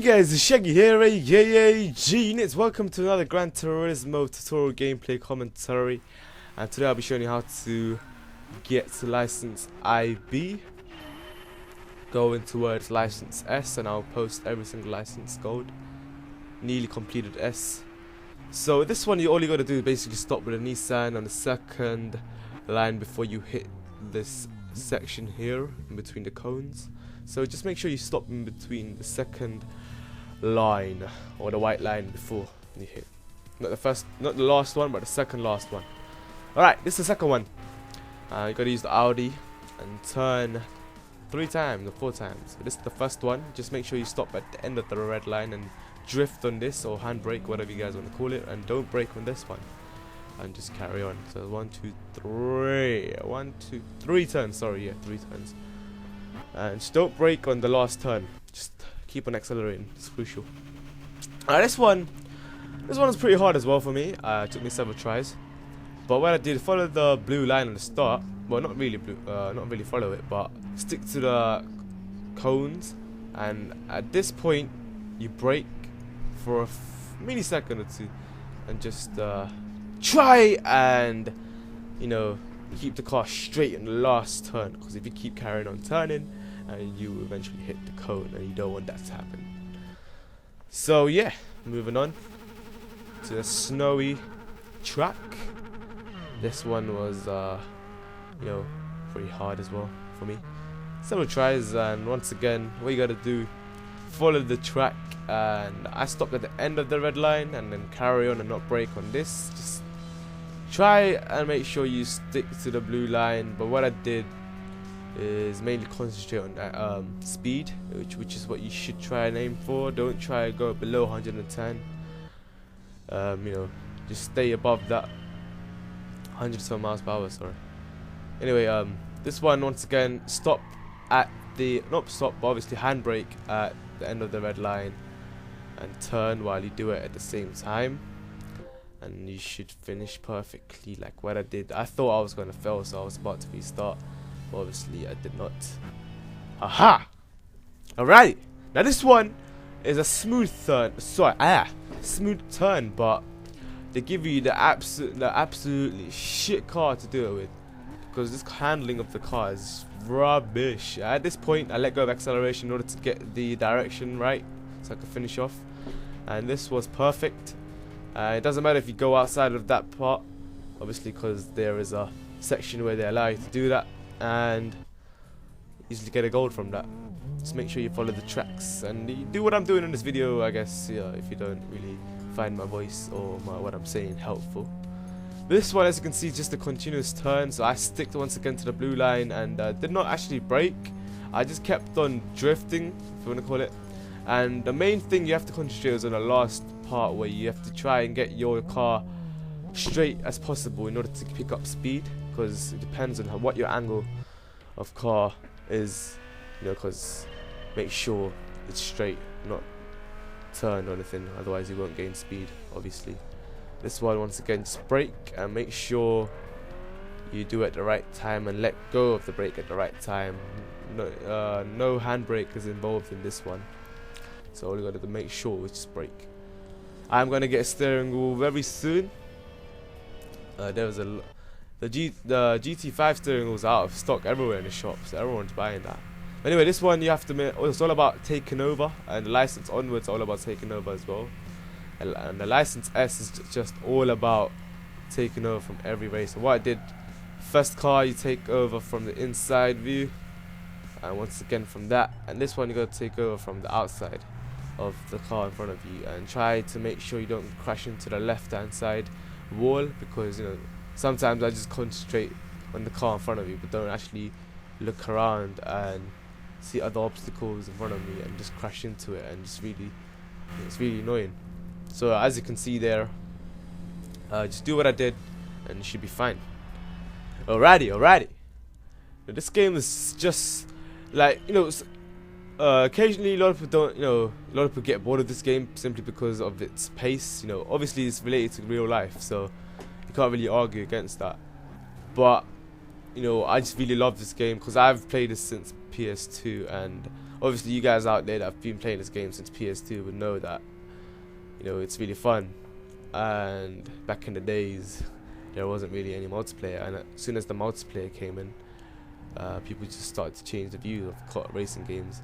guys, it's Shaggy here, aka G-Units. Welcome to another Gran Turismo tutorial gameplay commentary. And today I'll be showing you how to get to license IB. Go into towards license S, and I'll post every single license gold. Nearly completed S. So this one, all you gotta do is basically stop with a Nissan on the second line before you hit this section here in between the cones. So just make sure you stop in between the second line or the white line before you hit. Not the last one, but the second last one. Alright, this is the second one. You gotta use the Audi and turn 3 times or 4 times. So this is the first one. Just make sure you stop at the end of the red line and drift on this, or handbrake, whatever you guys want to call it, and don't brake on this one. And just carry on. So 1, 2, 3. 1, 2, 3 turns. Sorry, yeah, 3 turns. And just don't brake on the last turn. Just keep on accelerating. It's crucial. This one is pretty hard as well for me. It took me several tries. But what I did, follow the blue line on the start. Well, not really blue. Not really follow it, but stick to the cones. And at this point, you brake for a millisecond or two, and just try and keep the car straight in the last turn. Because if you keep carrying on turning, you will eventually hit the cone, and you don't want that to happen. So yeah, moving on to a snowy track. This one was pretty hard as well for me. Several tries, and once again, what you gotta do, follow the track. And I stopped at the end of the red line, and then carry on and not brake on this. Just try and make sure you stick to the blue line. But what I did is mainly concentrate on that speed, which is what you should try and aim for. Don't try to go below 110. Just stay above that 107 miles per hour. Sorry. Anyway, this one, once again, stop at the not stop, but obviously handbrake at the end of the red line, and turn while you do it at the same time, and you should finish perfectly like what I did. I thought I was going to fail, so I was about to restart, but obviously I did not. Aha! Alright, now this one is a smooth turn. Smooth turn, but they give you the absolutely shit car to do it with, because this handling of the car is rubbish. At this point, I let go of acceleration in order to get the direction right, so I could finish off. And this was perfect. It doesn't matter if you go outside of that part, obviously, because there is a section where they allow you to do that, and easily get a gold from that. Just make sure you follow the tracks, and you do what I'm doing in this video, I guess. If you don't really find my voice or what I'm saying helpful. This one, as you can see, is just a continuous turn, so I sticked once again to the blue line and did not actually brake. I just kept on drifting, if you want to call it. And the main thing you have to concentrate is on the last part, where you have to try and get your car straight as possible in order to pick up speed, because it depends on what your angle of car is, because make sure it's straight, not turned or anything, otherwise you won't gain speed, obviously. This one, once again, just brake and make sure you do it at the right time, and let go of the brake at the right time. No handbrake is involved in this one, so all you gotta do, make sure is just brake. I'm gonna get a steering wheel very soon. There was the GT5 steering wheels out of stock everywhere in the shops, so everyone's buying that. Anyway, this one you have to it's all about taking over, and the license onwards all about taking over as well. And the license S is just all about taking over from every race. So what I did, first car you take over from the inside view, and once again from that, and this one you got to take over from the outside of the car in front of you, and try to make sure you don't crash into the left hand side wall, because sometimes I just concentrate on the car in front of you but don't actually look around and see other obstacles in front of me and just crash into it, and it's really annoying. So as you can see there, just do what I did and you should be fine. Alrighty. Now, this game is just like, occasionally a lot of people don't, a lot of people get bored of this game simply because of its pace. Obviously it's related to real life, so you can't really argue against that. But I just really love this game because I've played this since PS2, and Obviously, you guys out there that have been playing this game since PS2 would know that, you know, it's really fun. And back in the days, there wasn't really any multiplayer, and as soon as the multiplayer came in, people just started to change the view of racing games.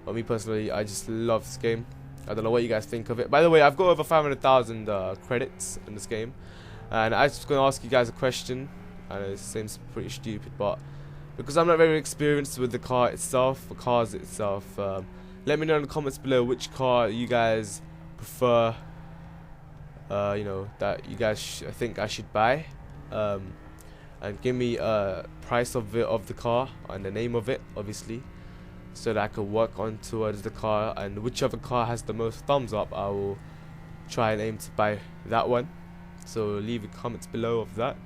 But me personally, I just love this game. I don't know what you guys think of it. By the way, I've got over 500,000 credits in this game, and I was just going to ask you guys a question. I know it seems pretty stupid, but because I'm not very experienced with the car itself, the cars itself, let me know in the comments below which car you guys prefer. You know, that you guys think I should buy, and give me a price of the car and the name of it, obviously, so that I can work on towards the car, and whichever car has the most thumbs up, I will try and aim to buy that one. So leave your comments below of that.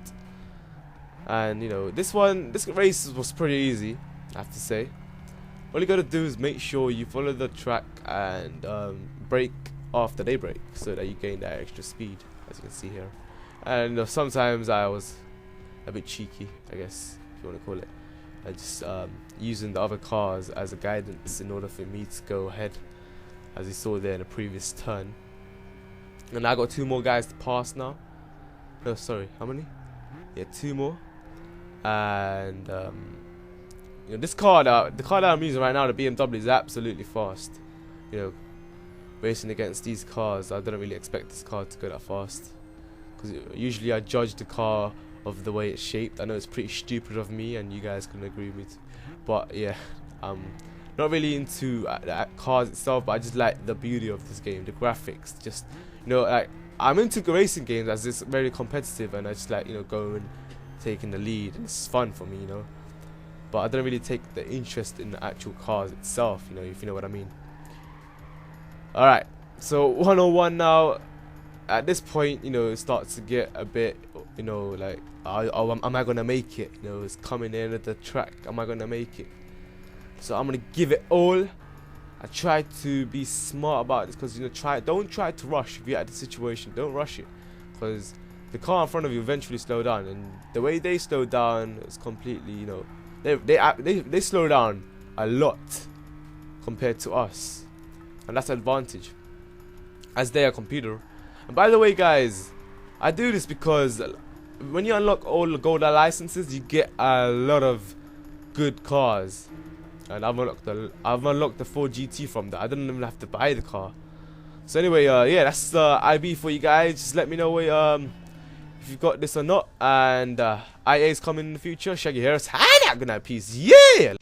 And you know, this race was pretty easy, I have to say. All you gotta do is make sure you follow the track and brake after they brake, so that you gain that extra speed, as you can see here. And sometimes I was a bit cheeky, I guess, if you want to call it, and just using the other cars as a guidance in order for me to go ahead, as you saw there in the previous turn. And I got 2 more guys to pass now. No, sorry, how many? Yeah, 2 more. And you know, the car that I'm using right now, the BMW, is absolutely fast. You know, racing against these cars, I didn't really expect this car to go that fast, because usually I judge the car of the way it's shaped. I know it's pretty stupid of me, and you guys can agree with me too. But yeah, I'm not really into cars itself, but I just like the beauty of this game, the graphics. Just, you know, like, I'm into racing games as it's very competitive, and I just like, you know, going, taking the lead, and it's fun for me, you know. But I don't really take the interest in the actual cars itself, you know, if you know what I mean. Alright, so 101 now. At this point, you know, it starts to get a bit, you know, like, am I gonna make it? You know, it's coming in at the track. Am I gonna make it? So I'm gonna give it all. I try to be smart about this, because, you know, don't try to rush. If you're at the situation, don't rush it, because the car in front of you eventually slow down, and the way they slow down is completely, you know, they slow down a lot compared to us. And that's an advantage, as they are a computer. And by the way, guys, I do this because when you unlock all the gold licenses, you get a lot of good cars. And I've unlocked the 4 GT from that. I didn't even have to buy the car. So anyway, yeah, that's IB for you guys. Just let me know if you've got this or not. And IA is coming in the future. Shaggy Harris, good night, peace, yeah.